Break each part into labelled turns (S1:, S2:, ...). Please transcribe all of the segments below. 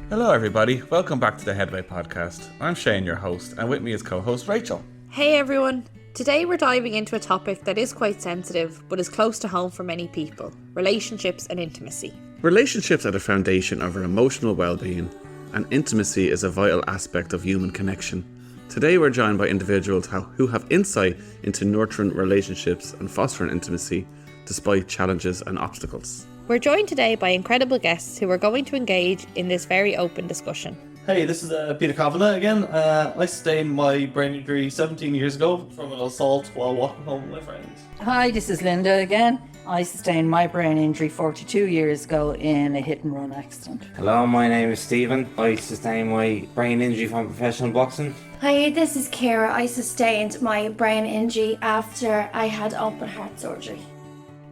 S1: Hello everybody, welcome back to the Headway podcast. I'm Shane, your host, and with me is co-host Rachel.
S2: Hey everyone! Today we're diving into a topic that is quite sensitive but is close to home for many people: relationships and intimacy.
S1: Relationships are the foundation of our emotional well-being, and intimacy is a vital aspect of human connection. Today we're joined by individuals who have insight into nurturing relationships and fostering intimacy despite challenges and obstacles.
S2: We're joined today by incredible guests who are going to engage in this very open discussion.
S3: Hey, this is Peter Kavanagh again. I sustained my brain injury 17 years ago from an assault while walking home with my friends.
S4: Hi, this is Linda again. I sustained my brain injury 42 years ago in a hit and run accident.
S5: Hello, my name is Stephen. I sustained my brain injury from professional boxing.
S6: Hi, this is Keira. I sustained my brain injury after I had open heart surgery.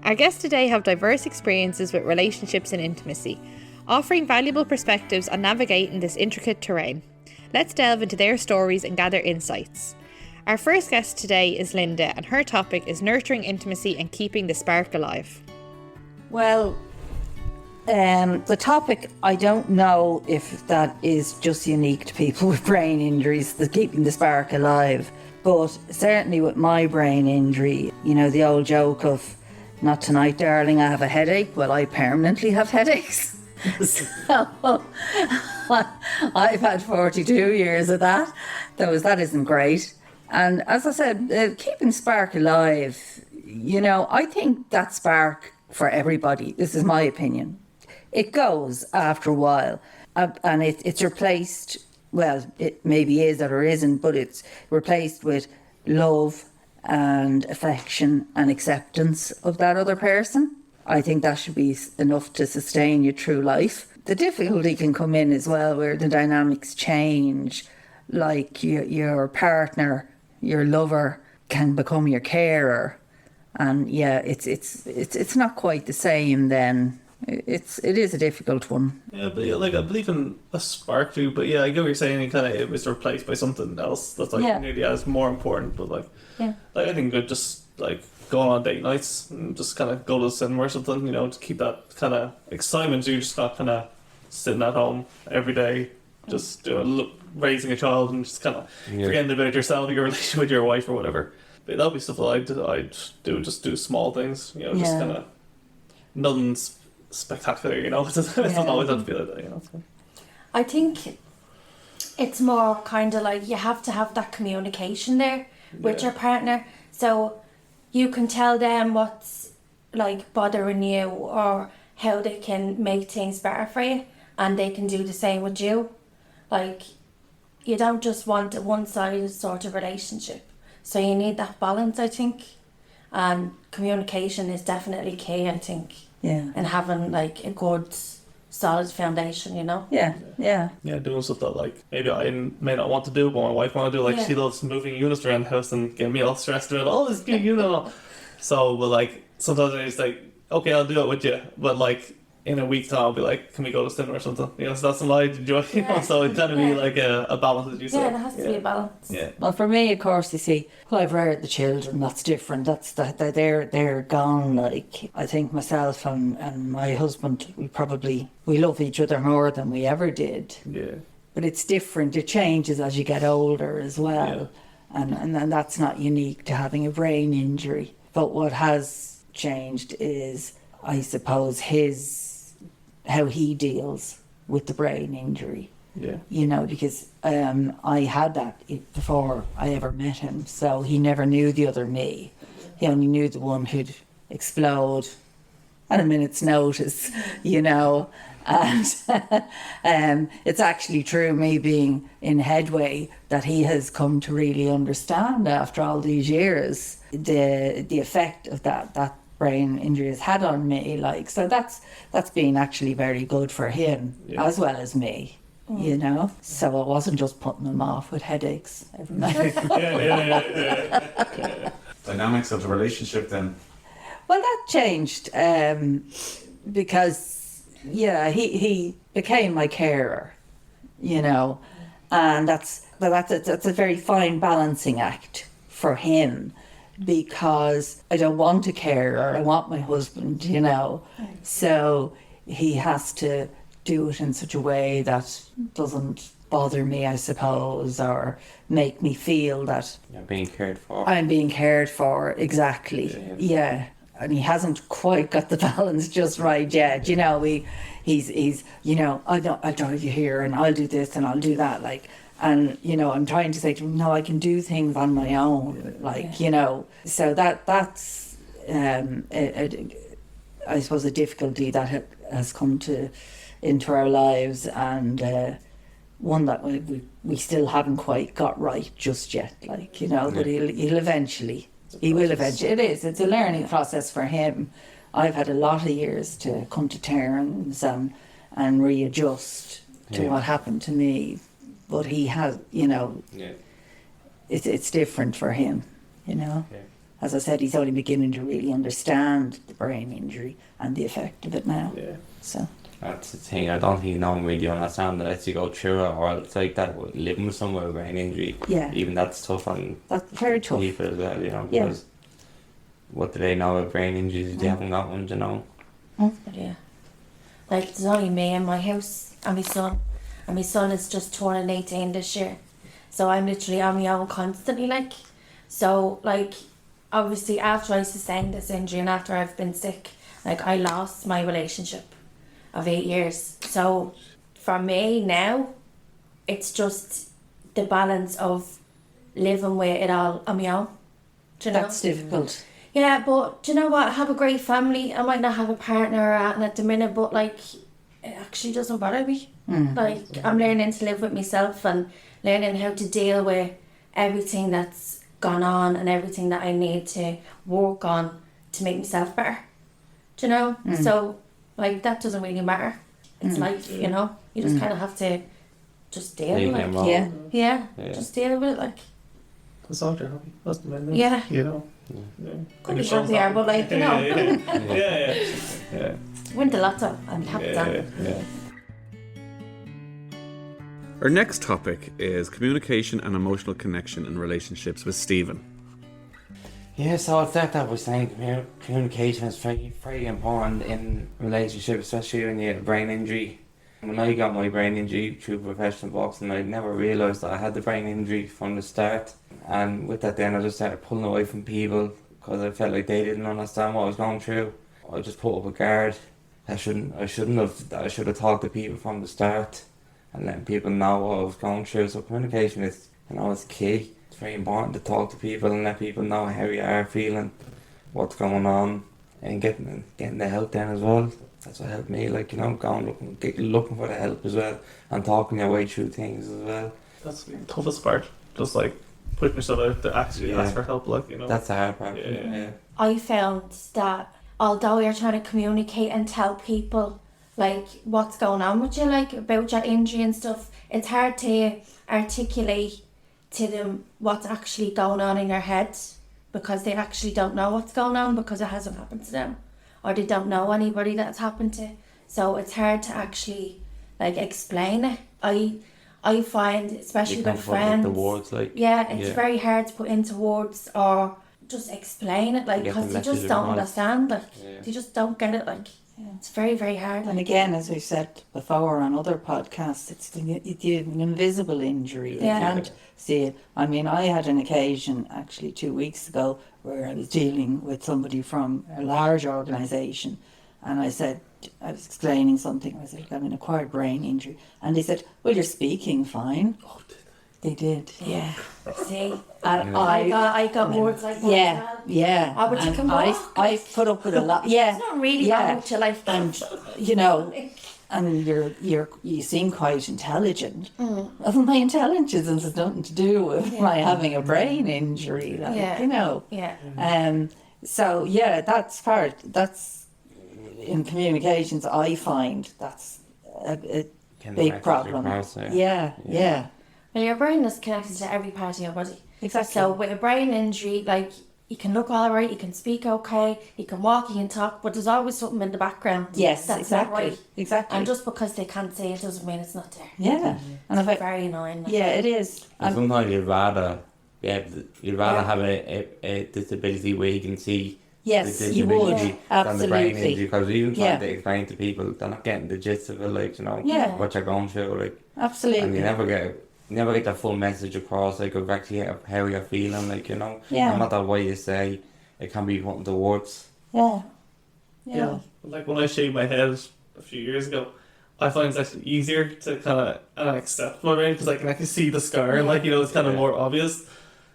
S2: Our guests today have diverse experiences with relationships and intimacy, offering valuable perspectives on navigating this intricate terrain. Let's delve into their stories and gather insights. Our first guest today is Linda, and her topic is nurturing intimacy and keeping the spark alive.
S4: Well, the topic, I don't know if that is just unique to people with brain injuries, the keeping the spark alive, but certainly with my brain injury, you know, the old joke of, "Not tonight, darling, I have a headache." Well, I permanently have headaches. So I've had 42 years of that. That isn't great. And as I said, keeping spark alive, you know, I think that spark for everybody, this is my opinion, it goes after a while. And it's replaced, well, it maybe is or isn't, but it's replaced with love and affection and acceptance of that other person. I think that should be enough to sustain you through life. The difficulty can come in as well where the dynamics change, like your partner, your lover can become your carer, and yeah, it's not quite the same then. It is a difficult one.
S3: Yeah, but yeah, like I believe in a spark too, but yeah, I get what you're saying. It was replaced by something else that's like nearly as more important. But like I think good just like going on date nights and just kind of go to the cinema or something, you know, to keep that kind of excitement. So you're just not kind of sitting at home every day, just raising a child and just kind of forgetting about yourself, your relationship with your wife or whatever. But that'll be stuff that I'd do. Just do small things, you know, just kind of nothing's spectacular, you know. It doesn't always have to be like that, you know. So.
S6: I think it's more kind of like you have to have that communication there with your partner, so you can tell them what's like bothering you or how they can make things better for you, and they can do the same with you. Like, you don't just want a one-sided sort of relationship, so you need that balance, I think, and communication is definitely key, I think. And having like a good solid foundation, you know. Yeah,
S3: doing stuff that like maybe I may not want to do but my wife want to do, like she loves moving units around the house and getting me all stressed about all this big unit. So but like sometimes it's like, okay, I'll do it with you, but like in a week's time I'll be like, can we go to cinema or something, you know? So that's something I enjoy, you know. So it's kind of be like a balance, as you said.
S6: There has to be a balance.
S4: Well, for me, of course, you see, well, I've reared the children. That's different. They're gone. Like, I think myself and my husband, we love each other more than we ever did.
S3: Yeah.
S4: But it's different. It changes as you get older as well, and that's not unique to having a brain injury. But what has changed is, I suppose, how he deals with the brain injury.
S3: Yeah.
S4: You know, because I had that before I ever met him, so he never knew the other me. He only knew the one who'd explode at a minute's notice, you know. And it's actually true, me being in Headway, that he has come to really understand after all these years the effect of that brain injury has had on me. Like, so that's been actually very good for him as well as me. You know, so I wasn't just putting them off with headaches every night.
S1: Dynamics of the relationship then?
S4: Well, that changed because he became my carer, you know, and that's a very fine balancing act for him, because I don't want a carer, I want my husband, you know. So he has to do it in such a way that doesn't bother me, I suppose, or make me feel that
S5: You're being cared for.
S4: I'm being cared for. Exactly. Yeah. And he hasn't quite got the balance just right yet. You know, he's you know, I'll drive you here and I'll do this and I'll do that, like, and you know, I'm trying to say to him, no, I can do things on my own, like, you know. So that's I suppose a difficulty that has come into our lives, and one that we still haven't quite got right just yet, like, you know. But he'll eventually. He will eventually. It's a learning process for him. I've had a lot of years to come to terms and readjust to what happened to me. But he has, you know, it's different for him, you know. Yeah. As I said, he's only beginning to really understand the brain injury and the effect of it now. Yeah. So
S5: that's the thing. I don't think no one really understands that as you go through it, or it's like that living with someone with brain injury. Yeah. Even that's tough on
S4: very tough
S5: people as well, you know, because what do they know about brain injuries if they haven't got one, you know?
S6: Yeah. Like, there's only me in my house and my son. And my son is just turning 18 this year. So I'm literally on my own constantly, like. So, like, obviously after I sustained this injury and after I've been sick, like, I lost my relationship of 8 years. So for me now, it's just the balance of living with it all on my own. Do you know?
S4: That's difficult.
S6: Yeah, but do you know what? I have a great family. I might not have a partner at the minute, but like, it actually doesn't bother me. Like, I'm learning to live with myself and learning how to deal with everything that's gone on and everything that I need to work on to make myself better. Do you know? So, like, that doesn't really matter. It's life, you know? You just kind of have to just deal with it. Yeah, just deal with it, like.
S3: That's all you're happy. That's the main thing.
S6: Yeah.
S3: You know?
S6: Could be happier, but like, you know.
S3: Yeah.
S6: Win the lotto. I'm happy then.
S1: Our next topic is communication and emotional connection in relationships with Stephen.
S5: Yeah, so it's like that was saying, communication is very, very important in relationships, especially when you have a brain injury. When I got my brain injury through professional boxing, I never realised that I had the brain injury from the start. And with that then I just started pulling away from people because I felt like they didn't understand what I was going through. I just put up a guard. I should have talked to people from the start and letting people know what I was going through. So communication is, you know, it's key. It's very important to talk to people and let people know how you are feeling, what's going on, and getting the help then as well. That's what helped me, like, you know, going looking for the help as well and talking your way through things as well.
S3: That's the toughest part, just like putting yourself out to actually ask for help, like, you know.
S5: That's the hard part. Yeah.
S6: I found that although you're trying to communicate and tell people like what's going on with you, like about your injury and stuff, it's hard to articulate to them what's actually going on in their head, because they actually don't know what's going on because it hasn't happened to them, or they don't know anybody that's happened to. So it's hard to actually like explain it. I find, especially with friends,
S5: the words, like,
S6: it's very hard to put into words or just explain it, like, because they just don't understand, like, they just don't get it, like, it's very, very hard.
S4: And again, as we've said before on other podcasts, it's an invisible injury. You can't see it. I mean, I had an occasion actually 2 weeks ago where I was dealing with somebody from a large organisation, and I was explaining something. I said, I'm an acquired brain injury, and they said, well, you're speaking fine. They did.
S6: Yeah. See, and I got words like that.
S4: Yeah.
S6: Oh, but you can walk.
S4: I put up with a lot. Yeah.
S6: It's not really that much life.
S4: And you know, and you seem quite intelligent. Well, my intelligence has nothing to do with my having a brain injury. Like, you know. Yeah. So that's in communications. I find that's a big problem. Yeah.
S6: Well, your brain is connected to every part of your body.
S4: Exactly.
S6: So with a brain injury, like, you can look all right, you can speak okay, you can walk, you can talk, but there's always something in the background.
S4: Yes,
S6: that's
S4: exactly.
S6: Not right.
S4: Exactly.
S6: And just because they can't say it doesn't mean it's not there.
S4: Yeah. And
S6: it's very annoying.
S4: Yeah, it is.
S5: And sometimes you'd rather have a disability where you can see
S4: Yes,
S5: the
S4: you
S5: digital
S4: would.
S5: injury than the brain
S4: Absolutely.
S5: injury, because even trying
S4: Yeah.
S5: to explain to people, they're not getting the gist of it, like, you know,
S4: Yeah.
S5: what you're going through, like, and
S4: Absolutely.
S5: you never get the full message across, like, of actually how you're feeling, like, you know,
S4: Yeah.
S5: no matter what you say, it can be put into words.
S4: Yeah.
S3: Yeah. Like when I shaved my head a few years ago, I find it's actually easier to kind of accept my brain because I can actually see the scar. Like, you know, it's kind of more obvious.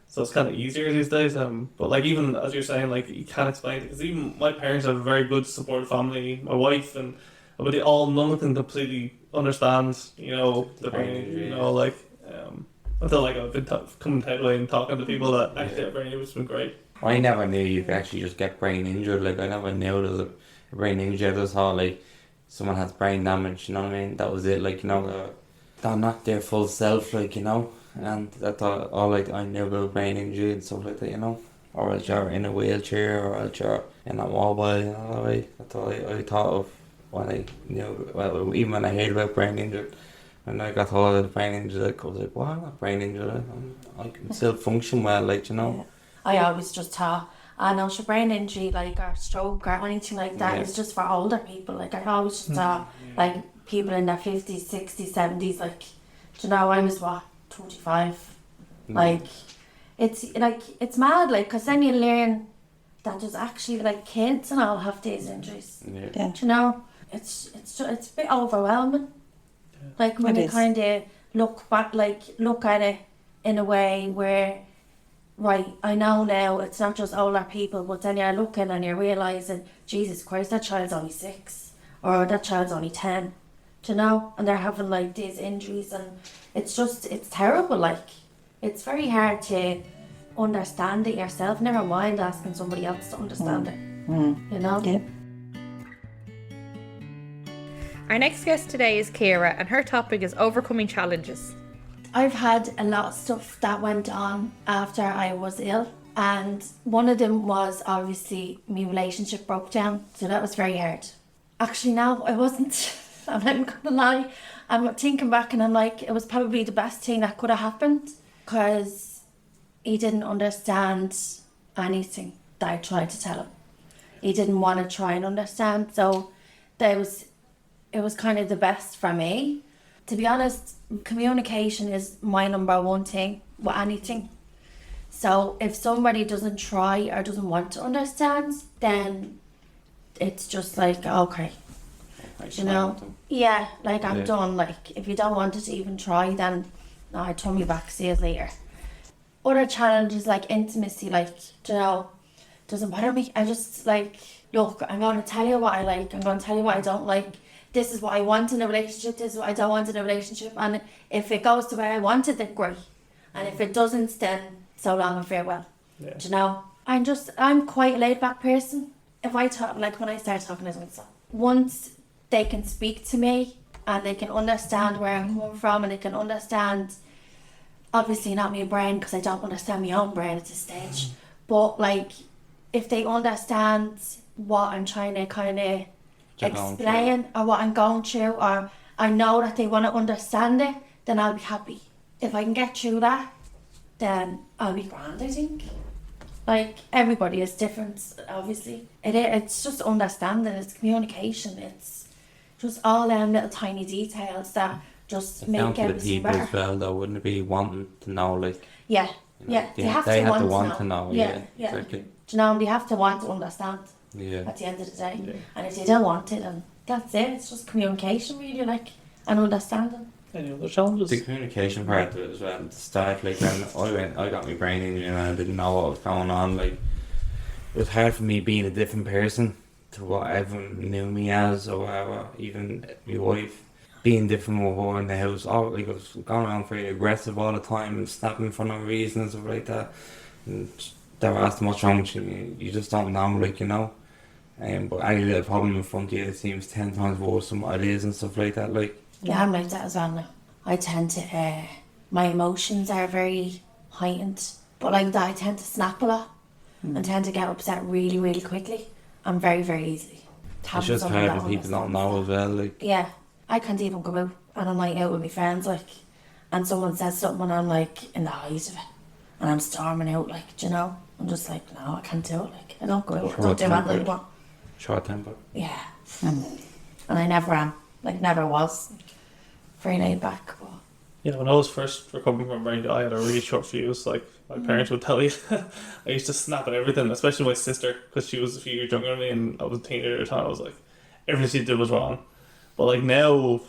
S3: So it's kind of easier these days. But like even as you're saying, like you can't explain it because even my parents have a very good supportive family. My wife but they all none of them completely understand. You know the brain. You know like until like I've been coming to Headway and talking to people that actually have brain injury, it's been great.
S5: I never knew you could actually just get brain injured. Like, I never knew there was a brain injury. I just thought, like, someone has brain damage, you know what I mean? That was it, like, you know, they're not their full self, like, you know? And I thought, like, I knew about brain injury and stuff like that, you know? Or else you're in a wheelchair, or else you're in a mobile, you know? That's all I thought of when I knew, well, even when I heard about brain injury. When I got told of the brain injury, like, I was like, what? I'm not brain injured. I can still function well, like, you know?
S6: Yeah. I always just thought, I know, your brain injury, like, or stroke or anything like that, is just for older people. Like, I always just thought, like, people in their 50s, 60s, 70s, like, do you know, I was, 25? Like, it's mad, like, because then you learn that there's actually, like, kids and all have these injuries.
S4: Yeah.
S6: Do you know? It's a bit overwhelming. Like, when
S4: It
S6: you
S4: is.
S6: kind of look back, like, look at it in a way where, right, I know now it's not just older people, but then you're looking and you're realising, Jesus Christ, that child's only 6 or that child's only 10, do you know? And they're having like these injuries, and it's terrible. Like, it's very hard to understand it yourself, never mind asking somebody else to understand it, you know?
S4: Yeah.
S2: Our next guest today is Keira, and her topic is overcoming challenges.
S6: I've had a lot of stuff that went on after I was ill, and one of them was obviously my relationship broke down, so that was very hard. Actually, no, it wasn't. I'm not gonna lie. I'm thinking back and I'm like, it was probably the best thing that could have happened, because he didn't understand anything that I tried to tell him. He didn't want to try and understand, so it was kind of the best for me. To be honest, communication is my number one thing with anything. So if somebody doesn't try or doesn't want to understand, then it's just like, okay, you know? Yeah, like I'm done. Like, if you don't want to even try, then no, I turn me back, see you later. Other challenges like intimacy, like, you know, doesn't bother me. I just like, look, I'm going to tell you what I like, I'm going to tell you what I don't like. This is what I want in a relationship, this is what I don't want in a relationship, and if it goes the way I want it, then great, and if it doesn't, then so long and farewell. Do you know? I'm quite a laid back person. If I talk, like when I start talking to someone, once they can speak to me and they can understand where I'm coming from, and they can understand, obviously not my brain, because I don't understand my own brain at this stage, but like if they understand what I'm trying to kind of explain or what I'm going through, or I know that they want to understand it, then I'll be happy. If I can get through that, then I'll be grand, I think. Like, everybody is different, obviously. It's just understanding, it's communication, it's just all them little tiny details that just make everything
S5: the people
S6: better.
S5: as well, though, wouldn't it be wanting to know, like,
S6: Yeah,
S5: you know,
S6: they have
S5: they
S6: to
S5: have
S6: want
S5: to know.
S6: Yeah.
S5: Exactly.
S6: Do you know, they have to want to understand
S5: Yeah.
S6: at the end of the day. Yeah. And if they don't want it, then that's it. It's just communication, really, like, and understanding.
S3: Any other challenges?
S5: The communication part of it as well, at the start, like when I got my brain injury and I didn't know what was going on, like, it was hard for me being a different person to what everyone knew me as, or even my wife, being different with her in the house. Like, I was going around very aggressive all the time and snapping for no reason and stuff like that. And they were asking what's wrong with you, you just don't know, like, you know. But any little problem in front of you, it seems 10 times worse than what it is and stuff like that, like.
S6: Yeah, I'm like that as well now. I tend to, my emotions are very heightened, but like that I tend to snap a lot and tend to get upset really, really quickly and very, very easily.
S5: It's just hard when people don't know as well, like.
S6: Yeah, I can't even go out and I'm like out with my friends, like, and someone says something and I'm like in the height of it and I'm storming out, like, do you know? I'm just like, no, I can't do it. Like, I don't go out,
S5: Short
S6: don't do
S5: temper.
S6: anything. What?
S5: Short temper.
S6: Yeah. And I never am. Like, never was. Very laid back. But
S3: Yeah, when I was first recovering from brain injury, I had a really short fuse. Like, my parents would tell you, I used to snap at everything, especially my sister, because she was a few years younger than me, and I was a teenager at the time. I was like, everything she did was wrong. But like now,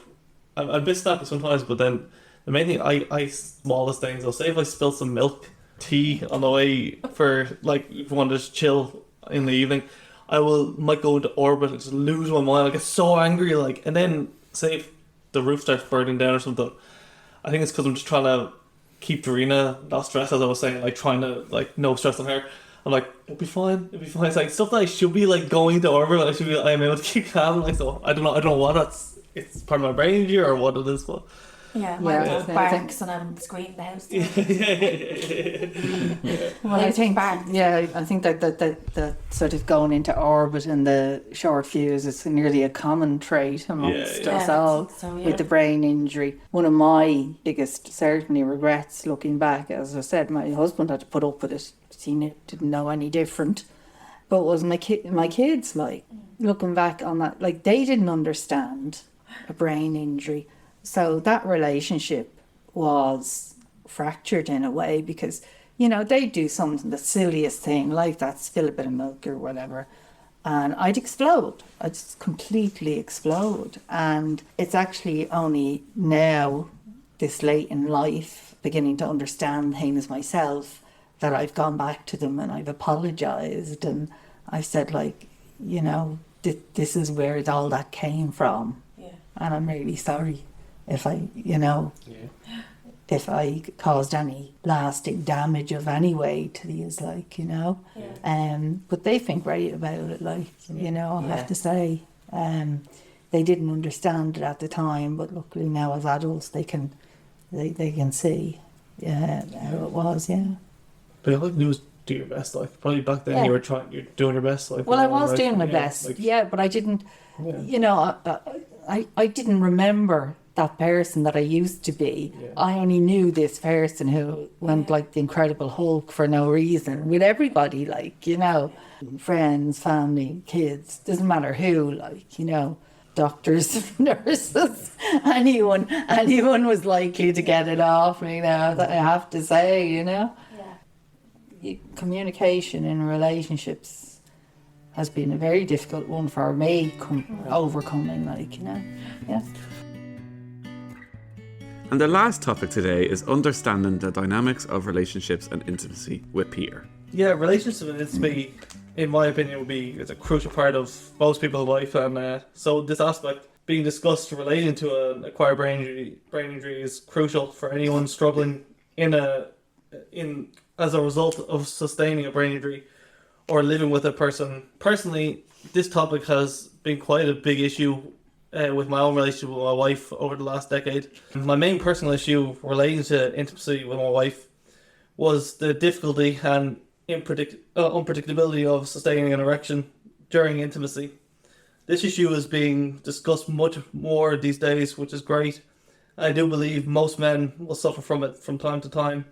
S3: I'm a bit snappy sometimes, but then the main thing, I smallest things, I'll say if I spill some milk, tea on the way for, like, if I want to just chill in the evening, might go into orbit and just lose my mind. I get so angry, like, and then say if the roof starts burning down or something, I think it's because I'm just trying to keep Dorina not stressed, as I was saying, like trying to, like, no stress on her. I'm like, it'll be fine. It's like stuff that I should be like going to orbit, I am able to keep calm. Like, so I don't know what it's part of my brain injury or what it is, but
S6: yeah, my dog barks and I'm screaming the house down.
S4: Well, I think that sort of going into orbit and the short fuse is nearly a common trait amongst us all with the brain injury. One of my biggest, certainly, regrets looking back, as I said, my husband had to put up with it. He didn't know any different. But it was my kids, like, looking back on that, like, they didn't understand a brain injury. So that relationship was fractured in a way because, you know, they'd do something, the silliest thing like that, spill a bit of milk or whatever, and I'd explode. I'd just completely explode. And it's actually only now, this late in life, beginning to understand things myself, that I've gone back to them and I've apologised and I've said, like, you know, this is where all that came from. Yeah. And I'm really sorry if I, you know, if I caused any lasting damage of any way to these, like, you know. Yeah. But they think great about it, like, you know, I have to say. They didn't understand it at the time, but luckily now as adults they can see how it was,
S3: But all you can do is do your best. Like, probably back then you're doing your best. Like,
S4: well, I was doing my best, like, but I didn't, you know, I didn't remember that person that I used to be. Yeah. I only knew this person who went like the Incredible Hulk for no reason with everybody, like, you know, friends, family, kids, doesn't matter who, like, you know, doctors, nurses, anyone was likely to get it off me now, that I have to say, you know. Communication in relationships has been a very difficult one for me overcoming, like, you know. Yeah.
S1: And the last topic today is understanding the dynamics of relationships and intimacy with Peter.
S3: Yeah, relationships and intimacy, in my opinion, it's a crucial part of most people's life, and so this aspect being discussed relating to an acquired brain injury is crucial for anyone struggling as a result of sustaining a brain injury or living with a person. Personally, this topic has been quite a big issue with my own relationship with my wife over the last decade. My main personal issue relating to intimacy with my wife was the difficulty and unpredictability of sustaining an erection during intimacy. This issue is being discussed much more these days, which is great. I do believe most men will suffer from it from time to time.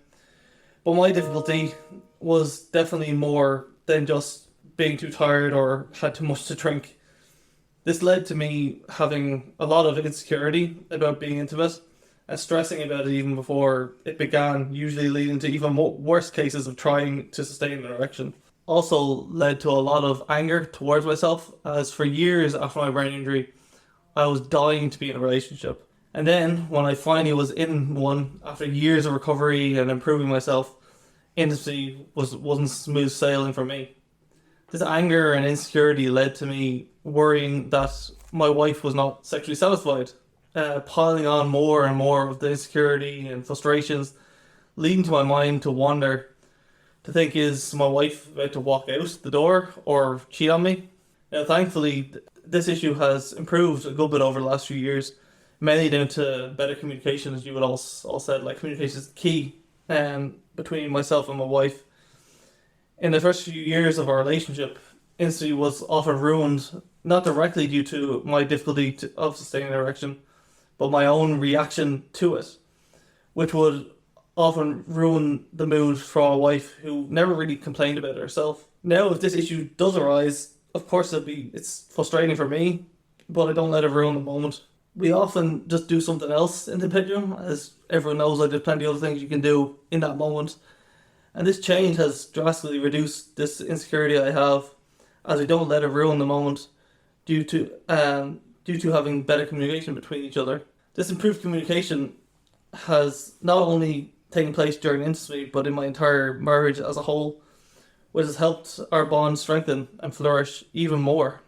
S3: But my difficulty was definitely more than just being too tired or had too much to drink. This led to me having a lot of insecurity about being intimate and stressing about it even before it began, usually leading to even worse cases of trying to sustain an erection. Also led to a lot of anger towards myself, as for years after my brain injury, I was dying to be in a relationship. And then, when I finally was in one, after years of recovery and improving myself, intimacy wasn't smooth sailing for me. This anger and insecurity led to me worrying that my wife was not sexually satisfied, piling on more and more of the insecurity and frustrations, leading to my mind to wander, to think, is my wife about to walk out the door or cheat on me? Now, thankfully, this issue has improved a good bit over the last few years, mainly down to better communication, as you would all said. Like, communication is key between myself and my wife. In the first few years of our relationship, intimacy was often ruined, not directly due to my difficulty of sustaining an erection, but my own reaction to it, which would often ruin the mood for my wife, who never really complained about it herself. Now, if this issue does arise, of course it's frustrating for me, but I don't let it ruin the moment. We often just do something else in the bedroom. As everyone knows, there's plenty of other things you can do in that moment. And this change has drastically reduced this insecurity I have, as I don't let it ruin the moment due to having better communication between each other. This improved communication has not only taken place during intimacy, but in my entire marriage as a whole, which has helped our bond strengthen and flourish even more.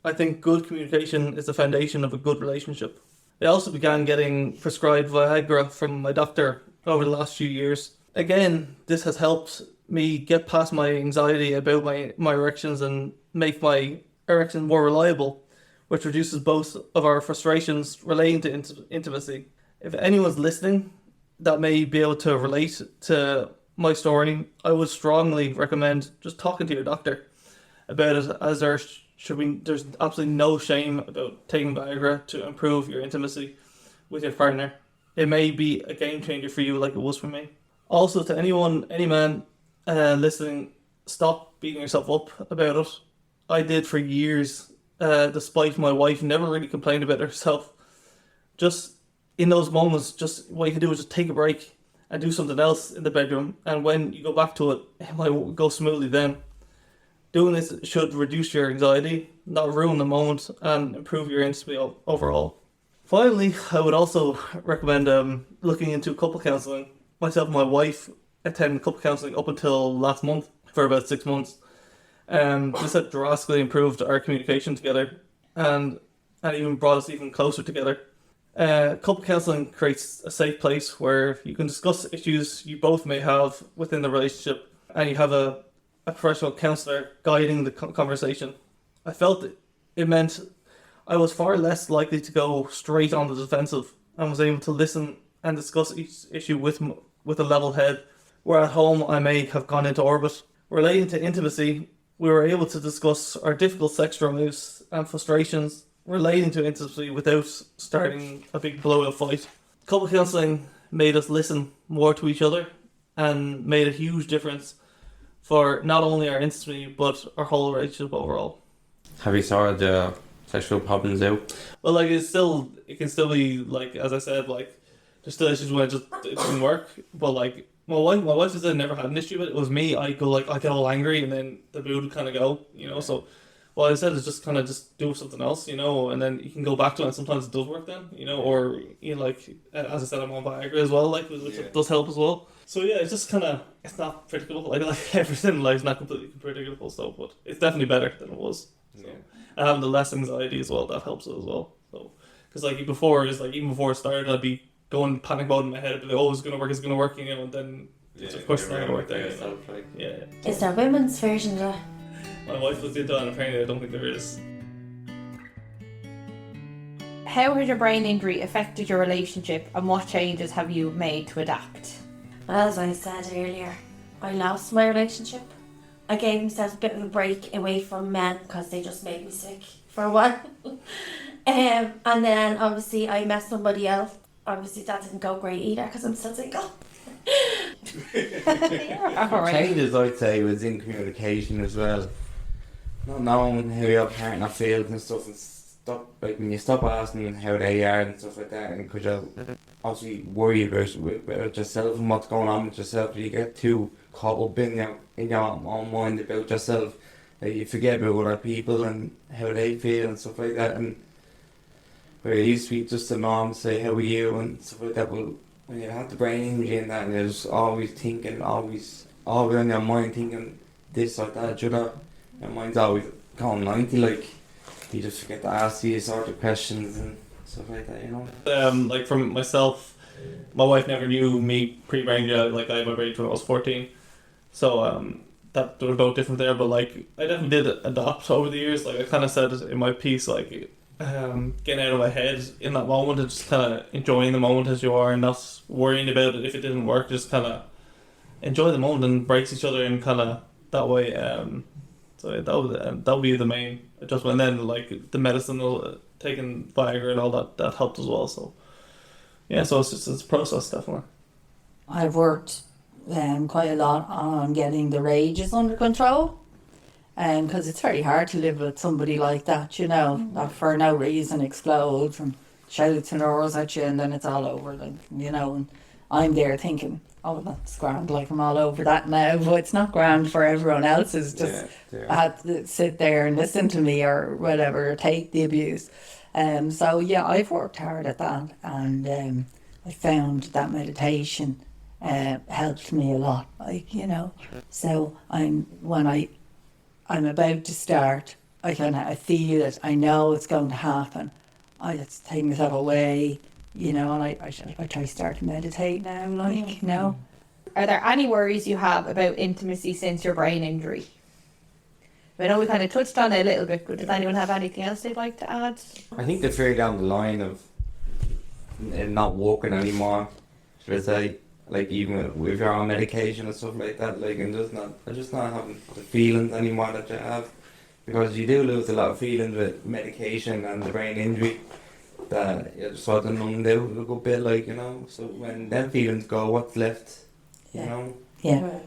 S3: I think good communication is the foundation of a good relationship. I also began getting prescribed Viagra from my doctor over the last few years. Again, this has helped me get past my anxiety about my erections and make my erection more reliable, which reduces both of our frustrations relating to intimacy. If anyone's listening that may be able to relate to my story, I would strongly recommend just talking to your doctor about it, as there's absolutely no shame about taking Viagra to improve your intimacy with your partner. It may be a game changer for you like it was for me. Also, to any man listening, stop beating yourself up about it. I did for years, despite my wife never really complained about herself. Just in those moments, just what you can do is just take a break and do something else in the bedroom. And when you go back to it, it might go smoothly then. Doing this should reduce your anxiety, not ruin the moment, and improve your intimacy overall. Finally, I would also recommend looking into couple counselling. Myself and my wife attended couple counselling up until last month for about 6 months. This had drastically improved our communication together and even brought us even closer together. Couple counselling creates a safe place where you can discuss issues you both may have within the relationship, and you have a professional counsellor guiding the conversation. I felt it meant I was far less likely to go straight on the defensive and was able to listen and discuss each issue with a level head, where at home I may have gone into orbit. Relating to intimacy, we were able to discuss our difficult sex drives and frustrations relating to intimacy without starting a big blow-up fight. Couple counselling made us listen more to each other and made a huge difference for not only our intimacy but our whole relationship overall.
S5: Have you sorted the sexual problems out?
S3: Well, like it can still be like, as I said, like there's still issues when it didn't work. But like my wife says I never had an issue with it. It was me. I get all angry and then the mood would kind of go, So what I said is just kind of just do something else, and then you can go back to it. And sometimes it does work then, or like as I said, I'm on Viagra as well, like which does help as well. So yeah, it's just it's not predictable. Like everything in life is not completely predictable, but it's definitely better than it was. So. And having the less anxiety as well, that helps it as well. So because like even before it started, I'd be going panic mode in my head, I'd be like, oh, it's gonna work, and then of course it's not gonna work there.
S6: Is there women's version of that?
S3: My wife looked into it and apparently I don't think there is.
S2: How has your brain injury affected your relationship, and what changes have you made to adapt?
S6: As I said earlier, I lost my relationship. I gave myself a bit of a break away from men because they just made me sick for a while. And then obviously I met somebody else. Obviously that didn't go great either because I'm still single.
S5: Changes, I'd say, was in communication as well. Not knowing how your partner feels and stuff, and when you stop asking how they are and stuff like that, and because you obviously worry about yourself and what's going on with yourself, you get too caught up in your own mind about yourself that you forget about other people and how they feel and stuff like that. And where it used to be just the norm to say how are you and stuff like that, well, when you have the brain injury and that, and there's always always on your mind thinking this or that, your mind's always going 90, like you just forget to ask these sort of questions and stuff like that,
S3: Like from myself, my wife never knew me pre-brain injury. Like I had my brain when I was 14, so that was both different there. But like I definitely did adopt over the years. Like I kind of said it in my piece, like getting out of my head in that moment and just kind of enjoying the moment as you are and not worrying about it if it didn't work. Just kind of enjoy the moment and brace each other and kind of that way. So that would be the main adjustment. And then like the medicine, taking Viagra and all that helped as well. So yeah, so it's a process definitely.
S4: I've worked quite a lot on getting the rages under control. Because it's very hard to live with somebody like that, you know, that for no reason explodes and shouts and roars at you, and then it's all over, like, you know. And I'm there thinking, oh, that's grand, like I'm all over that now, but it's not grand for everyone else. It's just had to sit there and listen to me or whatever, or take the abuse. So yeah, I've worked hard at that, and I found that meditation helped me a lot, like, you know. So I'm about to start, I feel it, I know it's going to happen. I just take myself away, you know, and I try to start to meditate now, like, you know.
S2: Are there any worries you have about intimacy since your brain injury? I know we kind of touched on it a little bit, but does anyone have anything else they'd like to add?
S5: I think the fear down the line of it not working anymore, should I say, like even with your own medication and stuff like that, like, and just not having the feelings anymore that you have, because you do lose a lot of feelings with medication and the brain injury, that you're just sort of numbed out a good bit, like, you know. So when them feelings go, what's left, you know?
S4: Yeah.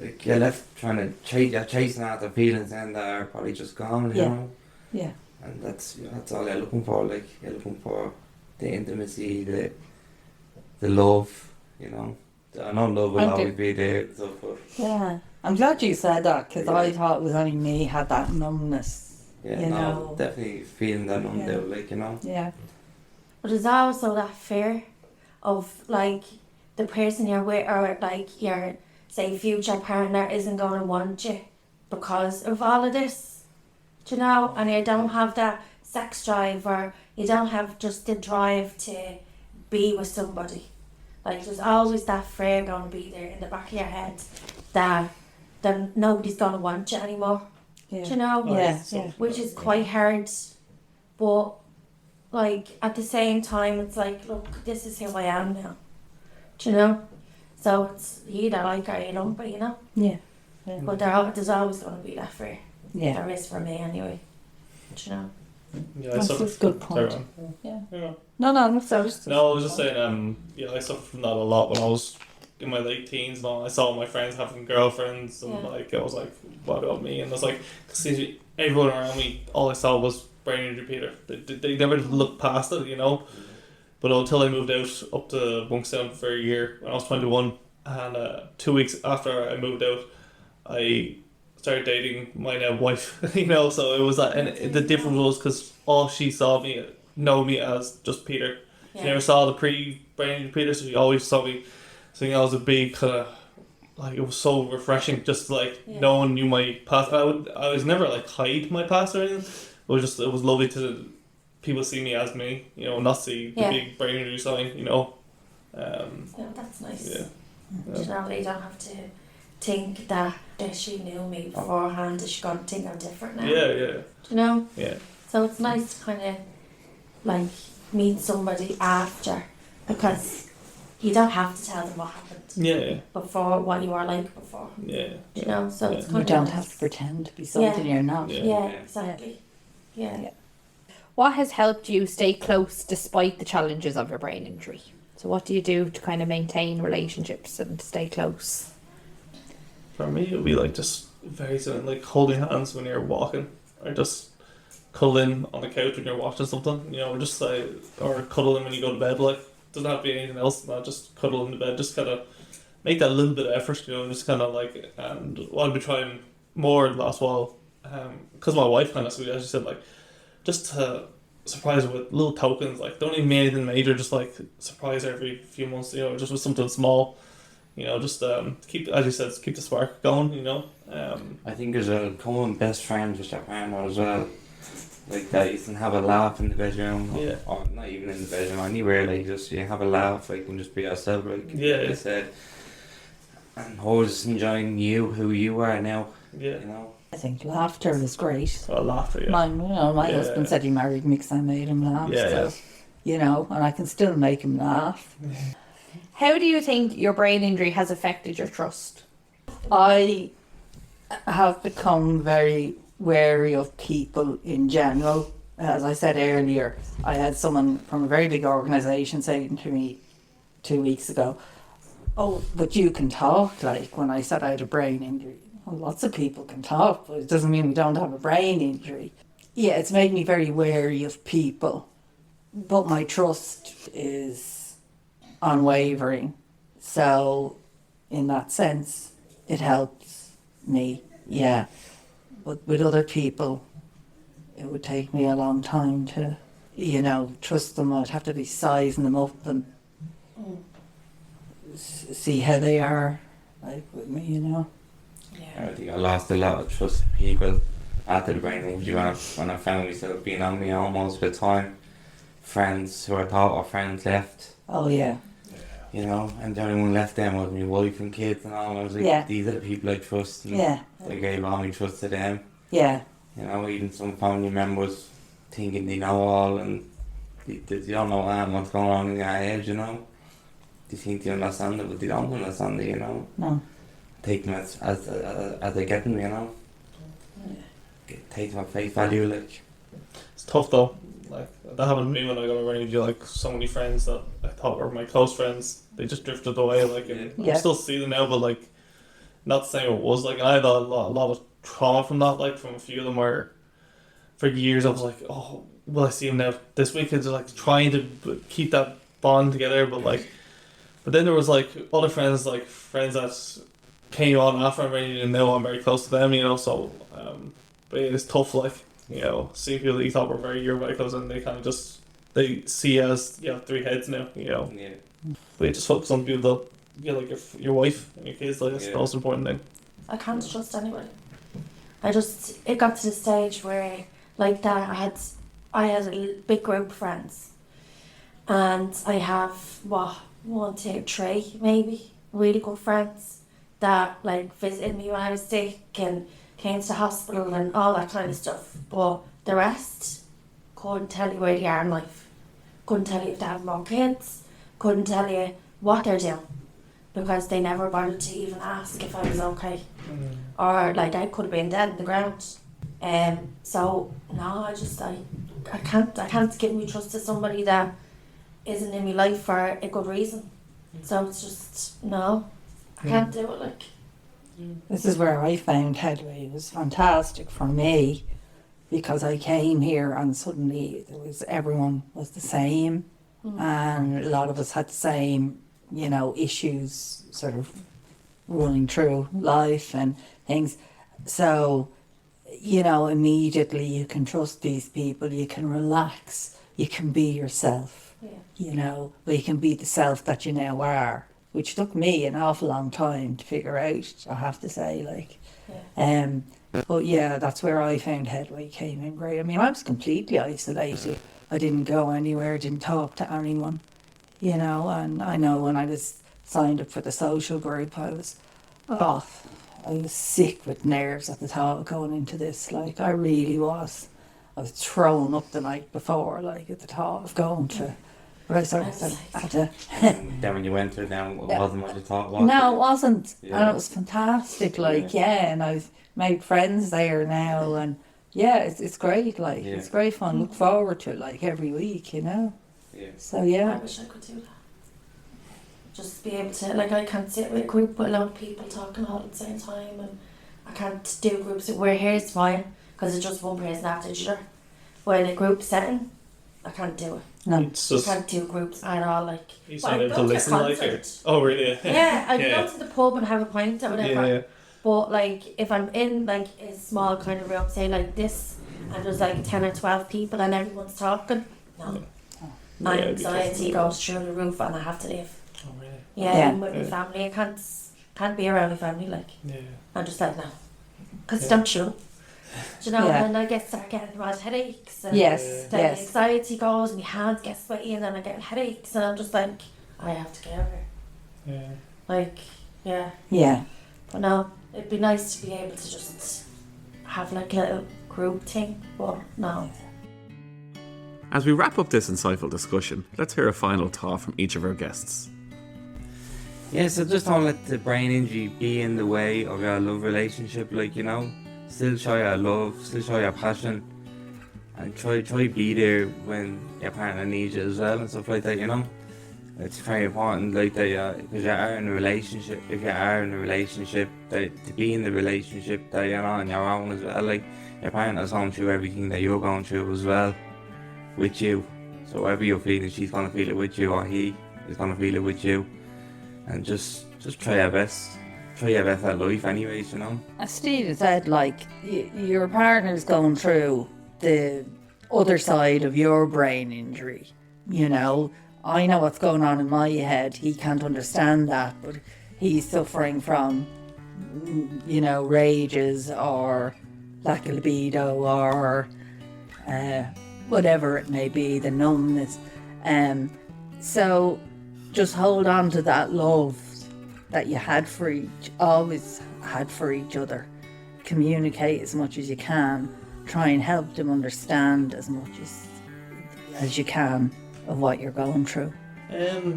S5: Like, you're left trying to chasing after feelings and they're probably just gone, you know.
S4: Yeah.
S5: And that's all you're looking for. Like, you're looking for the intimacy, the love, you know. I know love will always be there and stuff, but
S4: yeah. I'm glad you said that, because I thought it was only me had that numbness.
S5: yeah,
S4: you
S5: no,
S4: know.
S5: definitely feeling that numbed out, like, you know.
S4: Yeah.
S6: But there's also that fear of, like, the person you're with, or like your, say, future partner isn't going to want you because of all of this, do you know? And you don't have that sex drive, or you don't have just the drive to be with somebody. Like, there's always that fear going to be there in the back of your head that nobody's going to want you anymore.
S4: Yeah.
S6: Do you know?
S4: Yeah.
S6: Which is quite hard. But, like, at the same time, it's like, look, this is who I am now. Do you know? So it's you either like or you don't, but you know?
S4: Yeah.
S6: But there's always going to be that fear.
S4: Yeah.
S6: There is for me anyway. Do you know?
S3: Yeah,
S4: That's a good point.
S3: Sorry,
S4: Yeah.
S3: yeah.
S4: No, so just...
S3: No, I was just saying, yeah, I suffered from that a lot when I was in my late teens and all. I saw my friends having girlfriends and like, I was like, what about me? And I was like, cause everyone around me, all I saw was brain injury Peter. They never looked past it, you know. But until I moved out up to Monkstown for a year when I was 21, and 2 weeks after I moved out, I started dating my now wife, you know. So it was that, and the difference was because all she know me as just Peter. She never saw the pre-brain injury Peter, so she always saw me. So I was a big kind of, like, it was so refreshing, just like no one knew my past. I was never like hide my past or anything. It was lovely to people see me as me, you know, not see the big brain injury sign, you know.
S6: Yeah, that's nice.
S3: Yeah.
S6: Do you know, you don't have to think that if she knew me beforehand, is she going to think I'm different now?
S3: Yeah.
S6: Do you know?
S3: Yeah.
S6: So it's nice to kind of, like, meet somebody after, because you don't have to tell them what happened before, what you were like before.
S3: Yeah.
S6: Do you know? So it's kind
S4: You
S6: of
S4: don't
S6: nice.
S4: have to pretend to be something you're not.
S6: Yeah, exactly. Yeah.
S2: What has helped you stay close despite the challenges of your brain injury? So what do you do to kind of maintain relationships and stay close?
S3: For me, it would be like just very simple, like holding hands when you're walking, or just cuddle in on the couch when you're watching something, you know, or just like, or cuddle in when you go to bed. Like, doesn't have to be anything else than that. Just cuddle in the bed. Just kind of make that little bit of effort, you know. Just kind of like, and what I've been trying more the last while, because my wife kind of, so as you said, like, just to surprise her with little tokens. Like, don't even mean anything major. Just like surprise her every few months, you know, just with something small. You know, just keep, as you said, keep the spark going, you know.
S5: I think as a common best friend with your partner as well, like that, you can have a laugh in the bedroom, or not even in the bedroom, anywhere, like just you have a laugh, like, and just be yourself, like I said, and always enjoying who you are now, you know.
S4: I think laughter is great.
S3: Laughter,
S4: My husband said he married me because I made him laugh, you know, and I can still make him laugh.
S2: How do you think your brain injury has affected your trust?
S4: I have become very wary of people in general. As I said earlier, I had someone from a very big organisation saying to me 2 weeks ago, oh, but you can talk, like when I said I had a brain injury. Well, lots of people can talk, but it doesn't mean we don't have a brain injury. Yeah, it's made me very wary of people, but my trust is unwavering. So, in that sense, it helps me, yeah. But with other people, it would take me a long time to, trust them. I'd have to be sizing them up and see how they are, like with me.
S5: I think I lost a lot of trust in people after the brain injury when I found myself being on my own most of the time. Friends who I thought were friends left.
S4: Oh, yeah.
S5: And the only one left then was my wife and kids and all. I was like,
S4: Yeah.
S5: these are the people I trust. And
S4: Yeah.
S5: I gave all my trust to them.
S4: Yeah.
S5: Even some family members thinking they know all and they don't know what's going on in their head, They think they understand it, but they don't understand it,
S4: No.
S5: Take them as they get them, Take them at face value, like.
S3: It's tough though. Like that happened to me when I got around you. Like so many friends that I thought were my close friends, they just drifted away. Like and
S4: Yeah.
S3: I still see them now, but like not the same it was. Like and I had a lot of trauma from that. Like from a few of them where for years I was like, oh, will I see them now this week? It's like trying to keep that bond together, but then there was like other friends that came on after I'm ready to know I'm very close to them. So but it's tough. Like. See people that you thought were your very close and they kind of they see you as, three heads now,
S5: Yeah.
S3: But you just focus on people that, like your wife and your kids, like, that's the most important thing.
S6: I can't trust anybody. It got to the stage where, like that, I had a big group of friends. And I have, 1, 2, 3, maybe, really good friends that, visited me when I was sick and came to the hospital and all that kind of stuff. But the rest couldn't tell you where they are in life. Couldn't tell you if they have more kids. Couldn't tell you what they're doing. Because they never bothered to even ask if I was okay. Or I could have been dead in the ground. So no, I can't give me trust to somebody that isn't in my life for a good reason. So it's just no. I can't do it
S4: This is where I found Headway. It was fantastic for me because I came here and suddenly everyone was the same and a lot of us had the same, issues sort of running through life and things. So, immediately you can trust these people, you can relax, you can be yourself, but you can be the self that you now are. Which took me an awful long time to figure out, I have to say, But yeah, that's where I found Headway came in great. I mean, I was completely isolated. I didn't go anywhere, didn't talk to anyone, and I know when I was signed up for the social group, I was sick with nerves at the thought of going into this, I really was. I was thrown up the night before, at the thought of going to. But I sort of had to.
S5: Then when you went to it, now it wasn't what you thought it was.
S4: No, it wasn't.
S5: Yeah.
S4: And it was fantastic, and I've made friends there now, and it's great, it's great fun. Look forward to it, every week,
S5: Yeah.
S4: So,
S6: I wish I could do that. Just be able to, I can't sit with a group with a lot of people talking all at the same time, and I can't do groups. We're here is fine, because it's just one person after each other. But in a group setting, I can't do it.
S4: No.
S3: It's just,
S6: I can't do groups at all,
S3: you signed up to listen it. Oh, really?
S6: Yeah, I go to the pub and have a pint or whatever.
S3: Yeah.
S6: But if I'm in a small kind of room, say this, and there's 10 or 12 people and everyone's talking, no. My anxiety goes through the roof and I have to leave.
S3: Oh, really?
S6: Yeah, even with my family, I can't be around my family.
S3: Yeah.
S6: I'm just no, because it's not true. Do you know?
S4: Yeah.
S6: And I start getting bad headaches. And
S4: Yes,
S6: then
S4: yes.
S6: anxiety goes, my hands get sweaty, and then I get headaches, and I'm just I have to get out of here.
S3: Yeah.
S4: Yeah.
S6: But no, it'd be nice to be able to just have a little group thing, but no.
S1: As we wrap up this insightful discussion, let's hear a final thought from each of our guests.
S5: Yeah, so just don't let the brain injury be in the way of your love relationship, Still show your love, still show your passion, and try be there when your partner needs you as well and stuff like that, It's very important, like, that if you are in a relationship, that to be in the relationship, that you're not on your own as well. Like, your partner's going through everything that you're going through as well, with you. So whatever you're feeling, she's going to feel it with you, or he is going to feel it with you. And just try your best. Try your best at life anyways, you know.
S4: As Steve said, like, your partner's going through the other side of your brain injury, you know. I know what's going on in my head. He can't understand that, but he's suffering from, you know, rages or lack of libido or whatever it may be, the numbness. So just hold on to that love that you always had for each other. Communicate as much as you can. Try and help them understand as much as you can of what you're going through.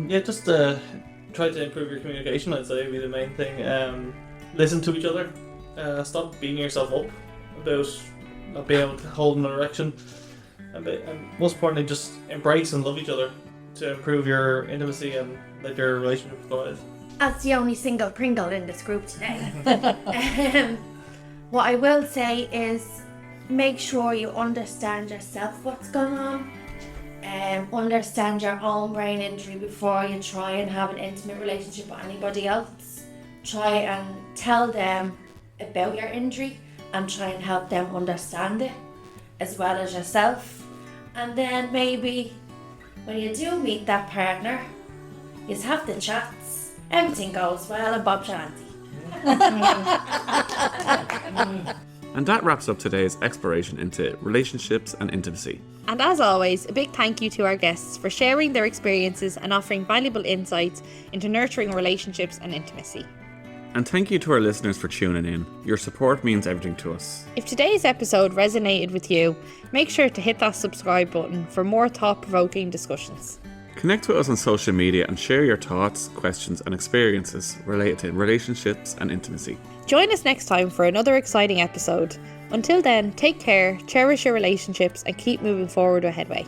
S3: Just try to improve your communication, I'd say, would be the main thing. Listen to each other. Stop beating yourself up about not being able to hold an erection. And most importantly, just embrace and love each other to improve your intimacy and let your relationship thrive.
S6: As the only single Pringle in this group today, what I will say is make sure you understand yourself what's going on. Understand your own brain injury before you try and have an intimate relationship with anybody else. Try and tell them about your injury and try and help them understand it as well as yourself. And then maybe when you do meet that partner, you have the chats, everything goes well and Bob Shanty.
S1: And that wraps up today's exploration into relationships and intimacy.
S2: And as always, a big thank you to our guests for sharing their experiences and offering valuable insights into nurturing relationships and intimacy.
S1: And thank you to our listeners for tuning in. Your support means everything to us.
S2: If today's episode resonated with you, make sure to hit that subscribe button for more thought-provoking discussions.
S1: Connect with us on social media and share your thoughts, questions and experiences related to relationships and intimacy.
S2: Join us next time for another exciting episode. Until then, take care, cherish your relationships and keep moving forward with Headway.